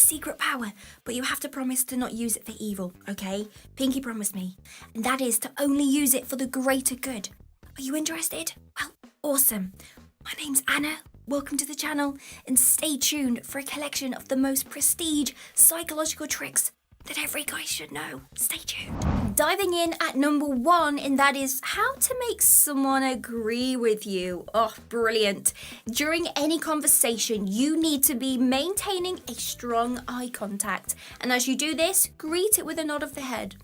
secret power, but you have to promise to not use it for evil, okay? Pinky promised me. And that is to only use it for the greater good. Are you interested? Well, awesome. My name's Anna. Welcome to the channel, and stay tuned for a collection of the most prestige psychological tricks that every guy should know. Stay tuned. Diving in at number 1, and that is how to make someone agree with you. Oh, brilliant. During any conversation, you need to be maintaining a strong eye contact. And as you do this, greet it with a nod of the head.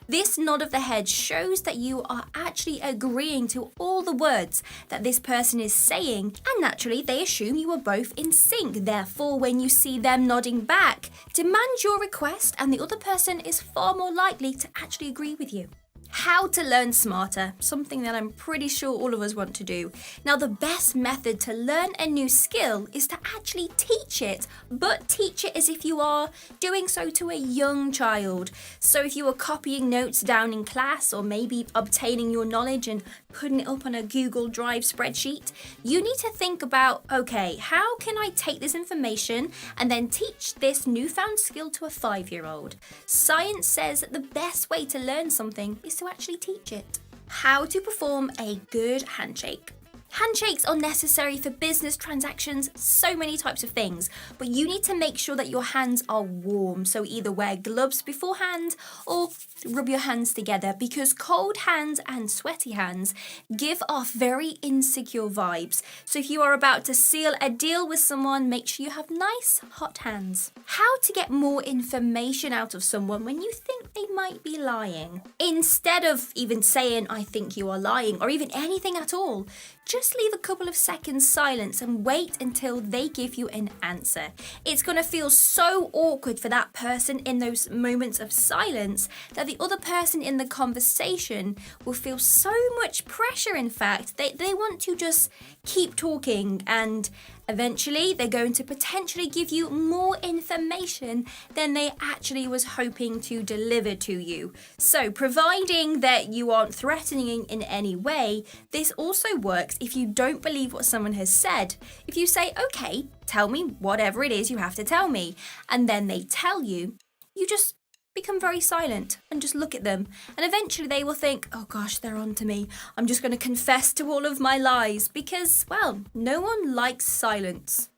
This nod of the head shows that you are actually agreeing to all the words that this person is saying, and naturally they assume you are both in sync. Therefore, when you see them nodding back, demand your request and the other person is far more likely to actually agree with you. How to learn smarter, something that I'm pretty sure all of us want to do. Now, the best method to learn a new skill is to actually teach it, but teach it as if you are doing so to a young child. So if you are copying notes down in class, or maybe obtaining your knowledge and putting it up on a Google Drive spreadsheet, you need to think about, okay, how can I take this information and then teach this newfound skill to a 5-year-old? Science says that the best way to learn something is to actually teach it. How to perform a good handshake. Handshakes are necessary for business transactions, so many types of things, but you need to make sure that your hands are warm. So either wear gloves beforehand or rub your hands together, because cold hands and sweaty hands give off very insecure vibes. So if you are about to seal a deal with someone, make sure you have nice hot hands. How to get more information out of someone when you think they might be lying. Instead of even saying, I think you are lying, or even anything at all, just leave a couple of seconds silence and wait until they give you an answer. It's going to feel so awkward for that person in those moments of silence that the other person in the conversation will feel so much pressure, in fact, they want to just keep talking, and eventually they're going to potentially give you more information than they actually was hoping to deliver to you. So providing that you aren't threatening in any way, this also works if you don't believe what someone has said. If you say, okay, tell me whatever it is you have to tell me, and then they tell you, you just become very silent and just look at them, and eventually they will think, oh gosh, they're on to me. I'm just going to confess to all of my lies, because, well, no one likes silence.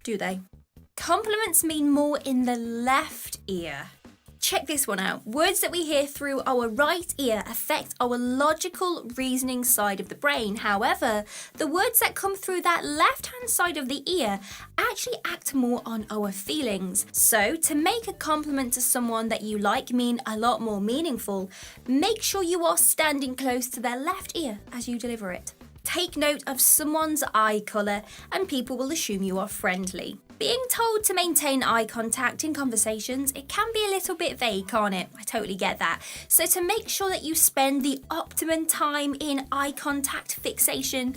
Do they? Compliments mean more in the left ear. Check this one out. Words that we hear through our right ear affect our logical reasoning side of the brain. However, the words that come through that left-hand side of the ear actually act more on our feelings. So, to make a compliment to someone that you like mean a lot more meaningful, make sure you are standing close to their left ear as you deliver it. Take note of someone's eye colour and people will assume you are friendly. Being told to maintain eye contact in conversations, it can be a little bit vague, can't it? I totally get that. So to make sure that you spend the optimum time in eye contact fixation,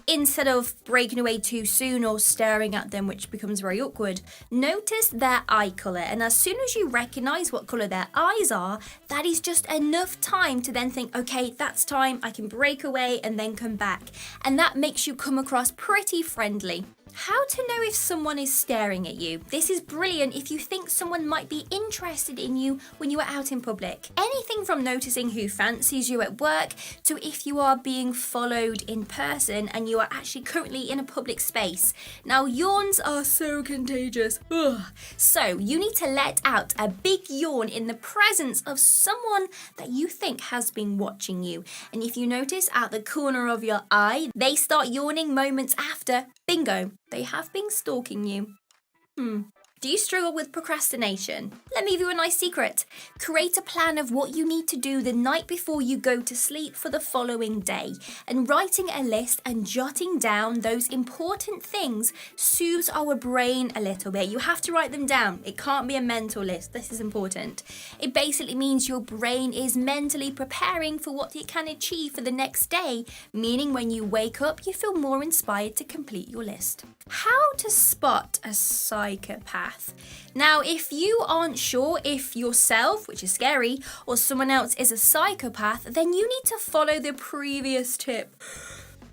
instead of breaking away too soon or staring at them, which becomes very awkward, notice their eye colour, and as soon as you recognise what colour their eyes are, that is just enough time to then think, okay, that's time, I can break away and then come back. And that makes you come across pretty friendly. How to know if someone is staring at you. This is brilliant if you think someone might be interested in you when you are out in public. Anything from noticing who fancies you at work to if you are being followed in person and you are actually currently in a public space. Now, yawns are so contagious. Ugh. So you need to let out a big yawn in the presence of someone that you think has been watching you. And if you notice out the corner of your eye, they start yawning moments after, bingo, they have been stalking you. Do you struggle with procrastination? Let me give you a nice secret. Create a plan of what you need to do the night before you go to sleep for the following day. And writing a list and jotting down those important things soothes our brain a little bit. You have to write them down. It can't be a mental list. This is important. It basically means your brain is mentally preparing for what it can achieve for the next day, meaning when you wake up, you feel more inspired to complete your list. How to spot a psychopath? Now, if you aren't sure if yourself, which is scary, or someone else is a psychopath, then you need to follow the previous tip.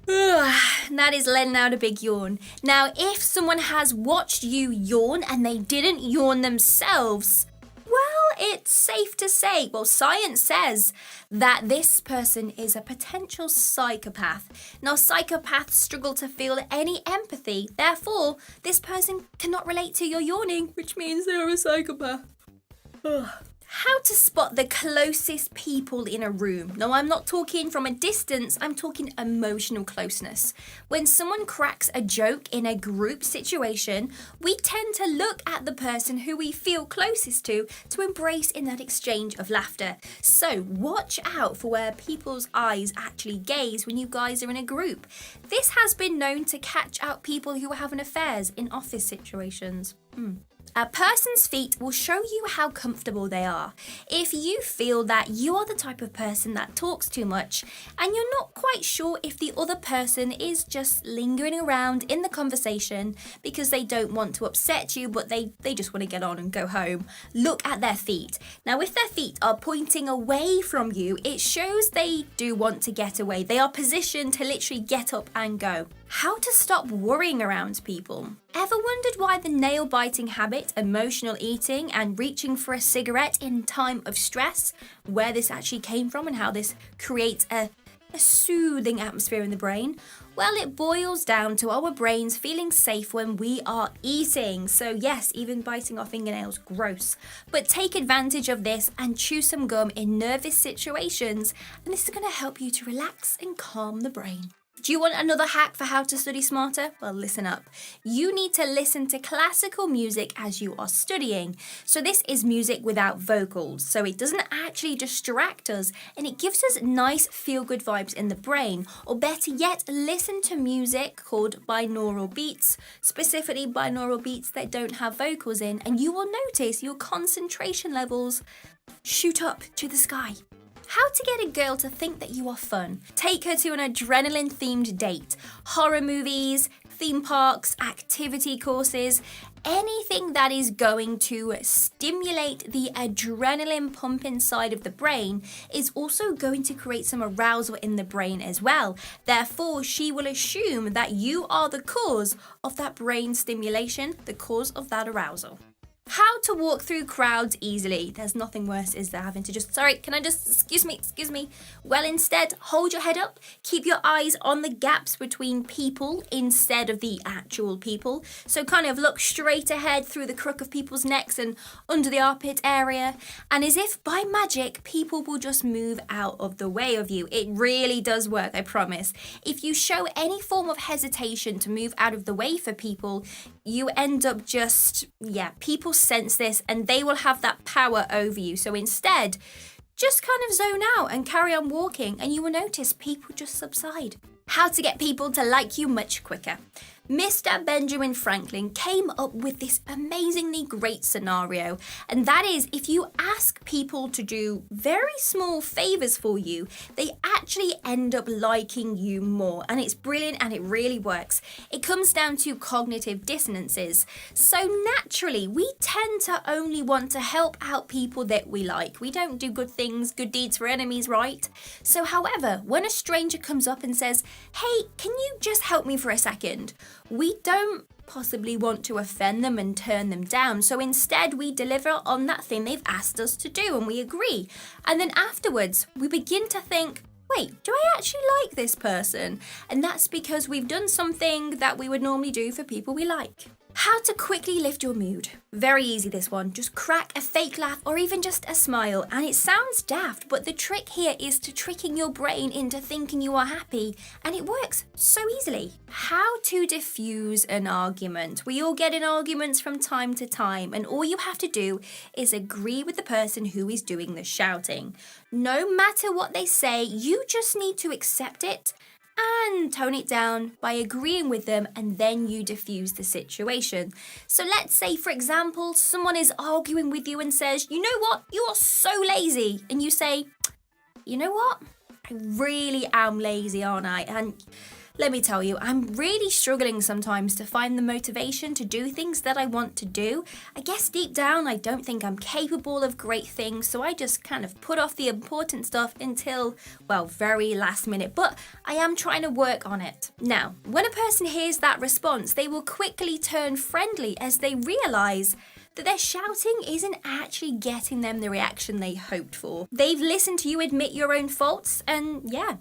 That is letting out a big yawn. Now, if someone has watched you yawn and they didn't yawn themselves, well, it's safe to say, well, science says that this person is a potential psychopath. Now, psychopaths struggle to feel any empathy. Therefore, this person cannot relate to your yawning, which means they're a psychopath. How to spot the closest people in a room. Now, I'm not talking from a distance, I'm talking emotional closeness. When someone cracks a joke in a group situation, we tend to look at the person who we feel closest to embrace in that exchange of laughter. So watch out for where people's eyes actually gaze when you guys are in a group. This has been known to catch out people who are having affairs in office situations. A person's feet will show you how comfortable they are. If you feel that you are the type of person that talks too much and you're not quite sure if the other person is just lingering around in the conversation because they don't want to upset you but they just want to get on and go home, look at their feet. Now, if their feet are pointing away from you, it shows they do want to get away. They are positioned to literally get up and go. How to stop worrying around people. Ever wondered why the nail-biting habit, emotional eating, and reaching for a cigarette in time of stress, where this actually came from and how this creates a soothing atmosphere in the brain? Well, it boils down to our brains feeling safe when we are eating. So yes, even biting our fingernails, gross. But take advantage of this and chew some gum in nervous situations, and this is going to help you to relax and calm the brain. Do you want another hack for how to study smarter? Well, listen up. You need to listen to classical music as you are studying. So this is music without vocals, so it doesn't actually distract us and it gives us nice feel-good vibes in the brain. Or better yet, listen to music called binaural beats, specifically binaural beats that don't have vocals in, and you will notice your concentration levels shoot up to the sky. How to get a girl to think that you are fun. Take her to an adrenaline-themed date. Horror movies, theme parks, activity courses, anything that is going to stimulate the adrenaline pump inside of the brain is also going to create some arousal in the brain as well. Therefore, she will assume that you are the cause of that brain stimulation, the cause of that arousal. How to walk through crowds easily. There's nothing worse, is there, having to excuse me. Well, instead, hold your head up, keep your eyes on the gaps between people instead of the actual people. So kind of look straight ahead through the crook of people's necks and under the armpit area. And as if by magic, people will just move out of the way of you. It really does work, I promise. If you show any form of hesitation to move out of the way for people, you end up people sense this and they will have that power over you. So instead, just kind of zone out and carry on walking and you will notice people just subside. How to get people to like you much quicker. Mr. Benjamin Franklin came up with this amazingly great scenario, and that is if you ask people to do very small favors for you, they actually end up liking you more, and it's brilliant and it really works. It comes down to cognitive dissonances. So naturally, we tend to only want to help out people that we like. We don't do good deeds for enemies, right? So however, when a stranger comes up and says, "Hey, can you just help me for a second?" we don't possibly want to offend them and turn them down. So instead, we deliver on that thing they've asked us to do and we agree. And then afterwards, we begin to think, wait, do I actually like this person? And that's because we've done something that we would normally do for people we like. How to quickly lift your mood. Very easy, this one. Just crack a fake laugh or even just a smile. And it sounds daft, but the trick here is to tricking your brain into thinking you are happy. And it works so easily. How to diffuse an argument. We all get in arguments from time to time, and all you have to do is agree with the person who is doing the shouting. No matter what they say, you just need to accept it and tone it down by agreeing with them, and then you diffuse the situation. So let's say, for example, someone is arguing with you and says, "You know what? You are so lazy." And you say, "You know what? I really am lazy, aren't I? And Let me tell you, I'm really struggling sometimes to find the motivation to do things that I want to do. I guess deep down, I don't think I'm capable of great things, so I just kind of put off the important stuff until, well, very last minute, but I am trying to work on it. Now, when a person hears that response, they will quickly turn friendly as they realize that their shouting isn't actually getting them the reaction they hoped for. They've listened to you admit your own faults, and yeah,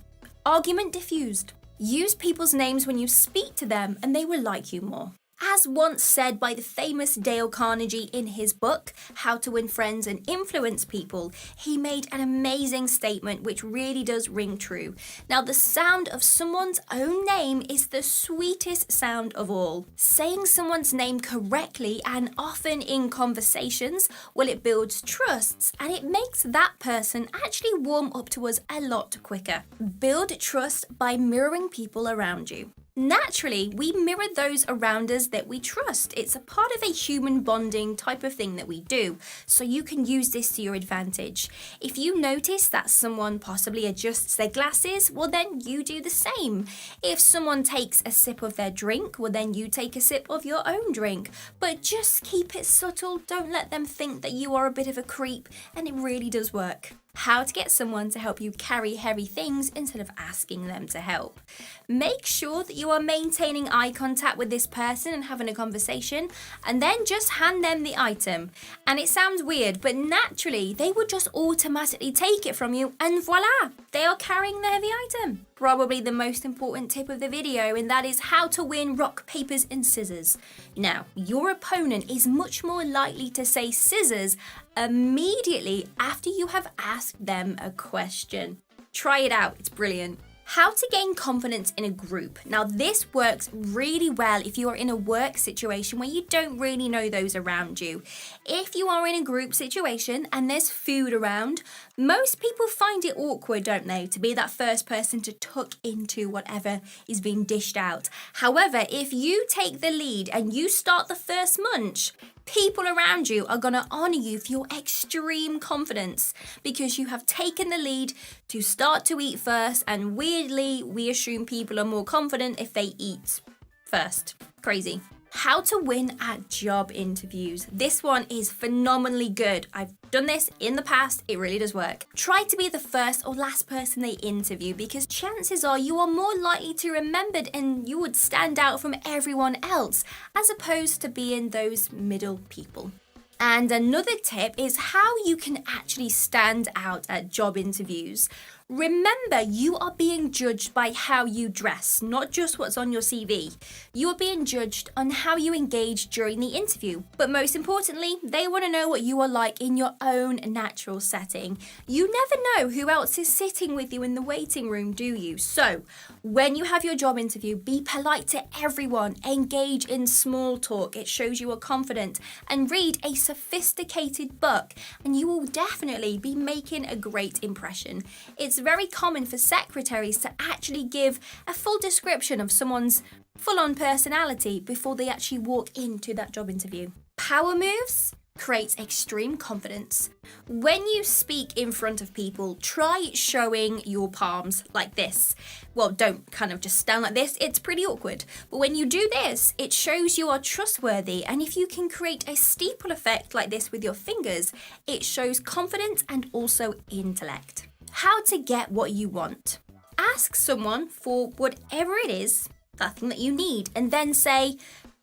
argument diffused. Use people's names when you speak to them and they will like you more. As once said by the famous Dale Carnegie in his book, How to Win Friends and Influence People, he made an amazing statement which really does ring true. Now, the sound of someone's own name is the sweetest sound of all. Saying someone's name correctly and often in conversations, well, it builds trusts and it makes that person actually warm up to us a lot quicker. Build trust by mirroring people around you. Naturally, we mirror those around us that we trust. It's a part of a human bonding type of thing that we do, so you can use this to your advantage. If you notice that someone possibly adjusts their glasses, well then you do the same. If someone takes a sip of their drink, well then you take a sip of your own drink. But just keep it subtle, don't let them think that you are a bit of a creep, and it really does work. How to get someone to help you carry heavy things instead of asking them to help. Make sure that you are maintaining eye contact with this person and having a conversation, and then just hand them the item. And it sounds weird, but naturally they would just automatically take it from you, and voila, they are carrying the heavy item. Probably the most important tip of the video, and that is how to win rock, papers and scissors. Now, your opponent is much more likely to say scissors immediately after you have asked them a question. Try it out, it's brilliant. How to gain confidence in a group. Now, this works really well if you are in a work situation where you don't really know those around you. If you are in a group situation and there's food around, most people find it awkward, don't they, to be that first person to tuck into whatever is being dished out. However, if you take the lead and you start the first munch, people around you are going to honour you for your extreme confidence because you have taken the lead to start to eat first, and weirdly, we assume people are more confident if they eat first. Crazy. How to win at job interviews. This one is phenomenally good. I've done this in the past. It really does work. Try to be the first or last person they interview because chances are you are more likely to remembered and you would stand out from everyone else as opposed to being those middle people. And another tip is how you can actually stand out at job interviews. Remember, you are being judged by how you dress, not just what's on your CV. You are being judged on how you engage during the interview. But most importantly, they want to know what you are like in your own natural setting. You never know who else is sitting with you in the waiting room, do you? So, when you have your job interview, be polite to everyone. Engage in small talk. It shows you are confident. And read a sophisticated book, and you will definitely be making a great impression. It's very common for secretaries to actually give a full description of someone's full-on personality before they actually walk into that job interview. Power moves creates extreme confidence. When you speak in front of people, try showing your palms like this. Well, don't kind of just stand like this, it's pretty awkward. But when you do this, it shows you are trustworthy, and if you can create a steeple effect like this with your fingers, it shows confidence and also intellect. How to get what you want. Ask someone for whatever it is, that thing that you need, and then say,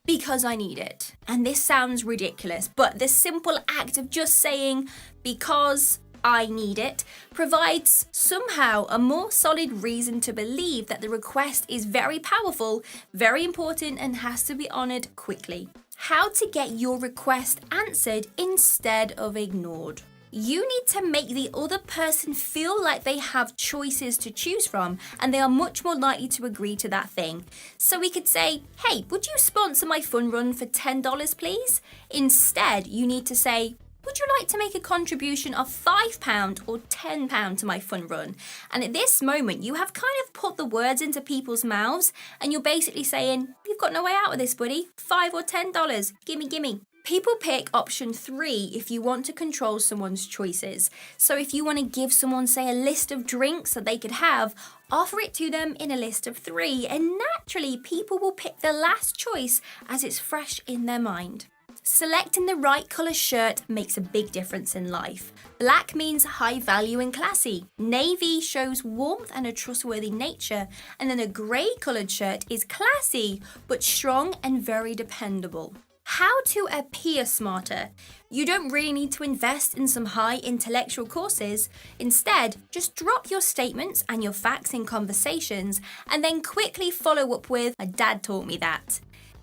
because I need it. And this sounds ridiculous, but the simple act of just saying, because I need it, provides somehow a more solid reason to believe that the request is very powerful, very important, and has to be honoured quickly. How to get your request answered instead of ignored. You need to make the other person feel like they have choices to choose from and they are much more likely to agree to that thing. So we could say, hey, would you sponsor my fun run for $10 please? Instead, you need to say, would you like to make a contribution of £5 or £10 to my fun run? And at this moment, you have kind of put the words into people's mouths and you're basically saying, you've got no way out of this, buddy. $5 or $10, gimme. People pick option 3 if you want to control someone's choices. So if you want to give someone, say, a list of drinks that they could have, offer it to them in a list of 3, and naturally people will pick the last choice as it's fresh in their mind. Selecting the right colour shirt makes a big difference in life. Black means high value and classy. Navy shows warmth and a trustworthy nature. And then a grey coloured shirt is classy, but strong and very dependable. How to appear smarter. You don't really need to invest in some high intellectual courses. Instead, just drop your statements and your facts in conversations and then quickly follow up with, "My dad taught me that."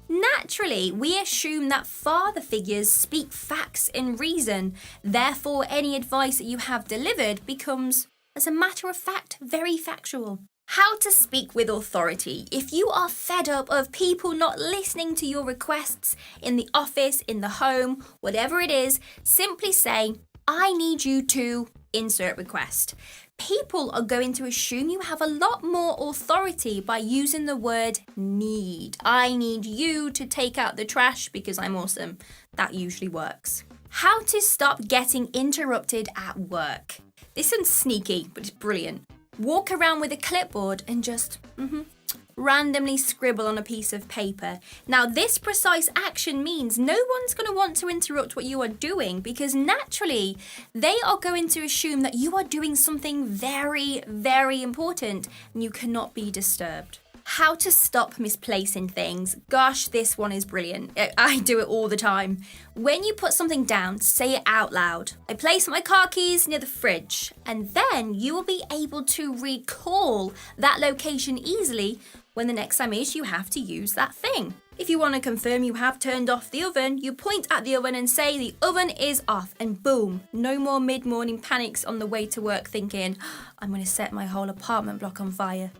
Naturally, we assume that father figures speak facts and reason. Therefore, any advice that you have delivered becomes, as a matter of fact, very factual. How to speak with authority. If you are fed up of people not listening to your requests in the office, in the home, whatever it is, simply say, "I need you to insert request." People are going to assume you have a lot more authority by using the word need. I need you to take out the trash because I'm awesome. That usually works. How to stop getting interrupted at work. This one's sneaky, but it's brilliant. Walk around with a clipboard and just randomly scribble on a piece of paper. Now, this precise action means no one's going to want to interrupt what you are doing because naturally they are going to assume that you are doing something very, very important and you cannot be disturbed. How to stop misplacing things. Gosh, this one is brilliant. I do it all the time. When you put something down, say it out loud. "I place my car keys near the fridge," and then you will be able to recall that location easily when the next time is you have to use that thing. If you want to confirm you have turned off the oven, you point at the oven and say the oven is off, and boom, no more mid-morning panics on the way to work thinking, "I'm going to set my whole apartment block on fire."